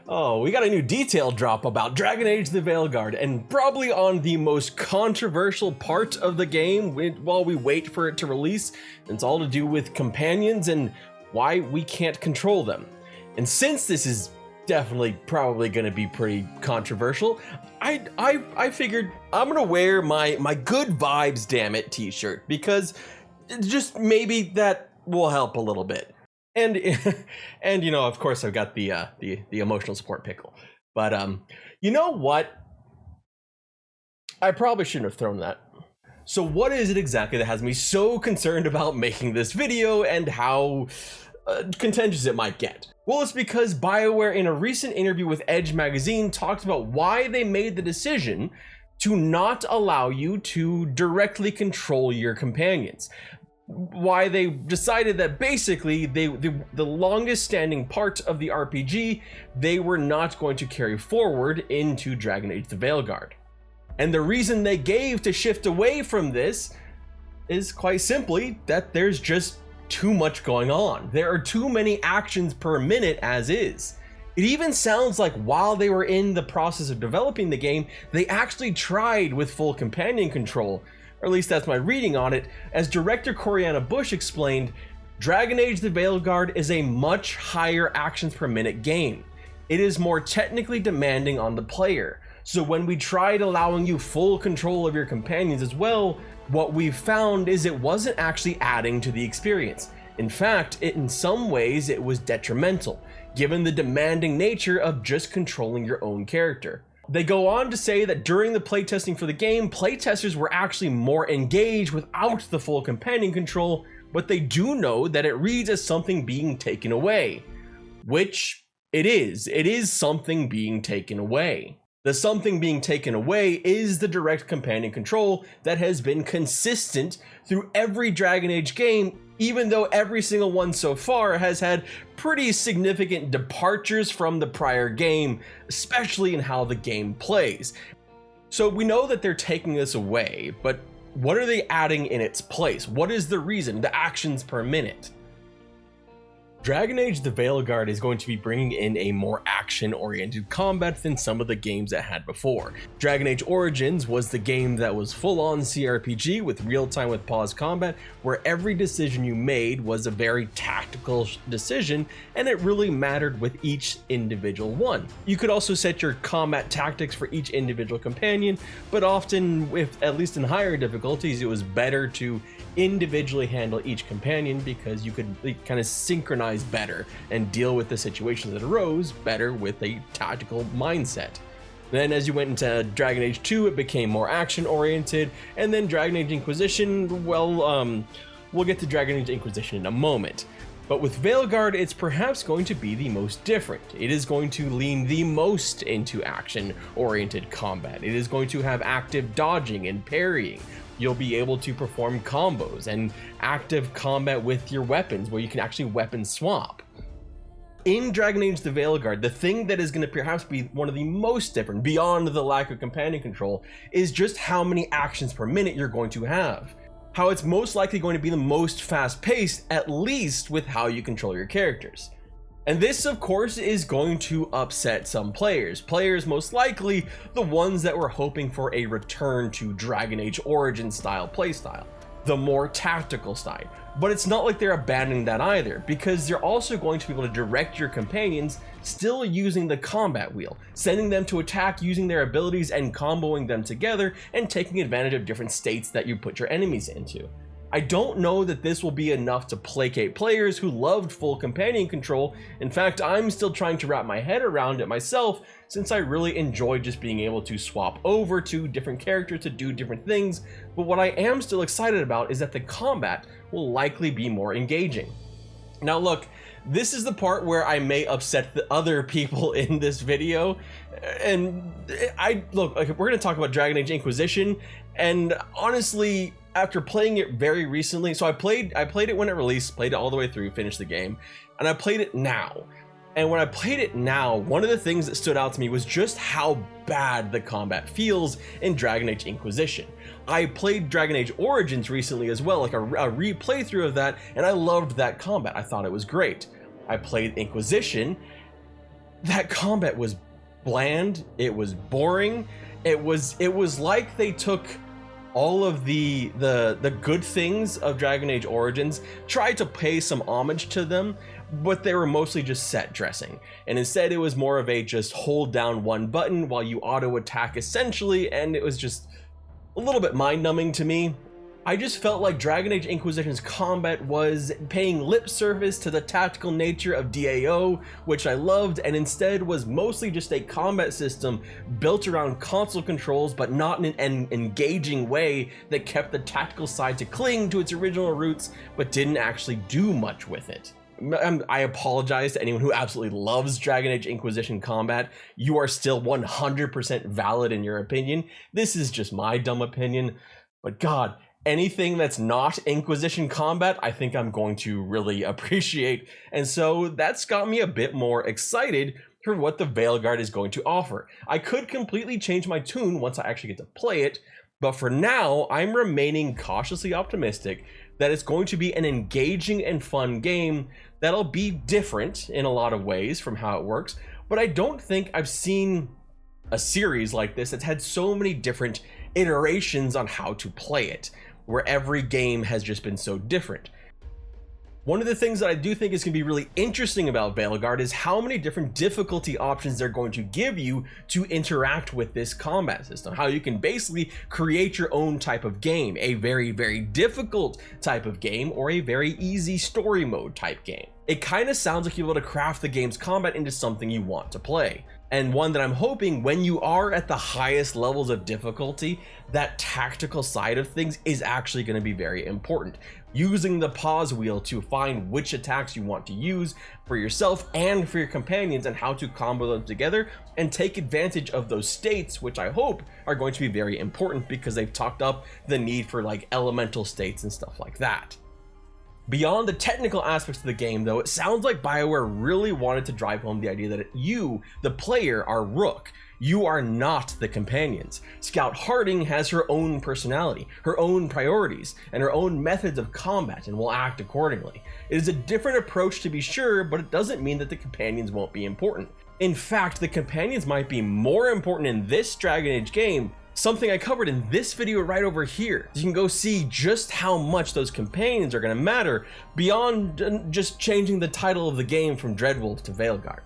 Oh, we got a new detail drop about Dragon Age the Veilguard, and probably on the most controversial part of the game while we wait for it to release. It's all to do with companions and why we can't control them. And since this is definitely probably going to be pretty controversial, I figured I'm going to wear my good vibes damn it t-shirt, because just maybe that will help a little bit. And you know, of course, I've got the emotional support pickle. But you know what? I probably shouldn't have thrown that. So what is it exactly that has me so concerned about making this video and how contentious it might get? Well, it's because BioWare, in a recent interview with Edge magazine, talked about why they made the decision to not allow you to directly control your companions. Why they decided that basically the longest standing part of the RPG they were not going to carry forward into Dragon Age the Veilguard. And the reason they gave to shift away from this is quite simply that there's just too much going on. There are too many actions per minute as is. It even sounds like while they were in the process of developing the game, they actually tried with full companion control. Or at least that's my reading on it. As director Coriana Bush explained, Dragon Age the Veilguard is a much higher actions per minute game. It is more technically demanding on the player. So when we tried allowing you full control of your companions as well, what we've found is it wasn't actually adding to the experience. In fact, in some ways it was detrimental, given the demanding nature of just controlling your own character. They go on to say that during the playtesting for the game, playtesters were actually more engaged without the full companion control, but they do know that it reads as something being taken away. Which it is. It is something being taken away. The something being taken away is the direct companion control that has been consistent through every Dragon Age game, even though every single one so far has had pretty significant departures from the prior game, especially in how the game plays. So we know that they're taking this away, but what are they adding in its place? What is the reason? The actions per minute. Dragon Age the Veilguard is going to be bringing in a more action-oriented combat than some of the games it had before. Dragon Age Origins was the game that was full-on CRPG with real-time with pause combat, where every decision you made was a very tactical decision, and it really mattered with each individual one. You could also set your combat tactics for each individual companion, but often, at least in higher difficulties, it was better to individually handle each companion because you could kind of synchronize better and deal with the situations that arose better with a tactical mindset. Then as you went into Dragon Age 2, it became more action oriented, and then Dragon Age Inquisition, well, we'll get to Dragon Age Inquisition in a moment. But with Veilguard, it's perhaps going to be the most different. It is going to lean the most into action-oriented combat. It is going to have active dodging and parrying. You'll be able to perform combos and active combat with your weapons, where you can actually weapon swap. In Dragon Age the Veilguard, the thing that is going to perhaps be one of the most different, beyond the lack of companion control, is just how many actions per minute you're going to have. How it's most likely going to be the most fast-paced, at least with how you control your characters. And this, of course, is going to upset some players. Players most likely the ones that were hoping for a return to Dragon Age Origin style playstyle, the more tactical style. But it's not like they're abandoning that either, because you're also going to be able to direct your companions still using the combat wheel, sending them to attack using their abilities and comboing them together and taking advantage of different states that you put your enemies into. I don't know that this will be enough to placate players who loved full companion control. In fact, I'm still trying to wrap my head around it myself, since I really enjoy just being able to swap over to different characters to do different things. But what I am still excited about is that the combat will likely be more engaging. Now look, this is the part where I may upset the other people in this video. And we're going to talk about Dragon Age Inquisition, and honestly, after playing it very recently, so I played it when it released, played it all the way through, finished the game, and I played it now. And when I played it now, one of the things that stood out to me was just how bad the combat feels in Dragon Age Inquisition. I played Dragon Age Origins recently as well, like a replay through of that, and I loved that combat. I thought it was great. I played Inquisition, that combat was bland, it was boring, it was like they took all of the good things of Dragon Age Origins, tried to pay some homage to them, but they were mostly just set dressing. And instead it was more of a just hold down one button while you auto attack essentially, and it was just a little bit mind-numbing to me. I just felt like Dragon Age Inquisition's combat was paying lip service to the tactical nature of DAO, which I loved, and instead was mostly just a combat system built around console controls, but not in an engaging way that kept the tactical side to cling to its original roots, but didn't actually do much with it. I apologize to anyone who absolutely loves Dragon Age Inquisition combat. You are still 100% valid in your opinion. This is just my dumb opinion, but God, anything that's not Inquisition combat, I think I'm going to really appreciate. And so that's got me a bit more excited for what the Veilguard is going to offer. I could completely change my tune once I actually get to play it, but for now, I'm remaining cautiously optimistic that it's going to be an engaging and fun game that'll be different in a lot of ways from how it works, but I don't think I've seen a series like this that's had so many different iterations on how to play it, where every game has just been so different. One of the things that I do think is going to be really interesting about Veilguard is how many different difficulty options they're going to give you to interact with this combat system. How you can basically create your own type of game, a very, very difficult type of game, or a very easy story mode type game. It kind of sounds like you're able to craft the game's combat into something you want to play. And one that I'm hoping when you are at the highest levels of difficulty, that tactical side of things is actually going to be very important. Using the pause wheel to find which attacks you want to use for yourself and for your companions, and how to combo them together and take advantage of those states, which I hope are going to be very important because they've talked up the need for like elemental states and stuff like that. Beyond the technical aspects of the game though, it sounds like BioWare really wanted to drive home the idea that you, the player, are Rook. You are not the companions. Scout Harding has her own personality, her own priorities, and her own methods of combat, and will act accordingly. It is a different approach to be sure, but it doesn't mean that the companions won't be important. In fact, the companions might be more important in this Dragon Age game, something I covered in this video right over here. You can go see just how much those companions are going to matter beyond just changing the title of the game from Dreadwolf to Veilguard.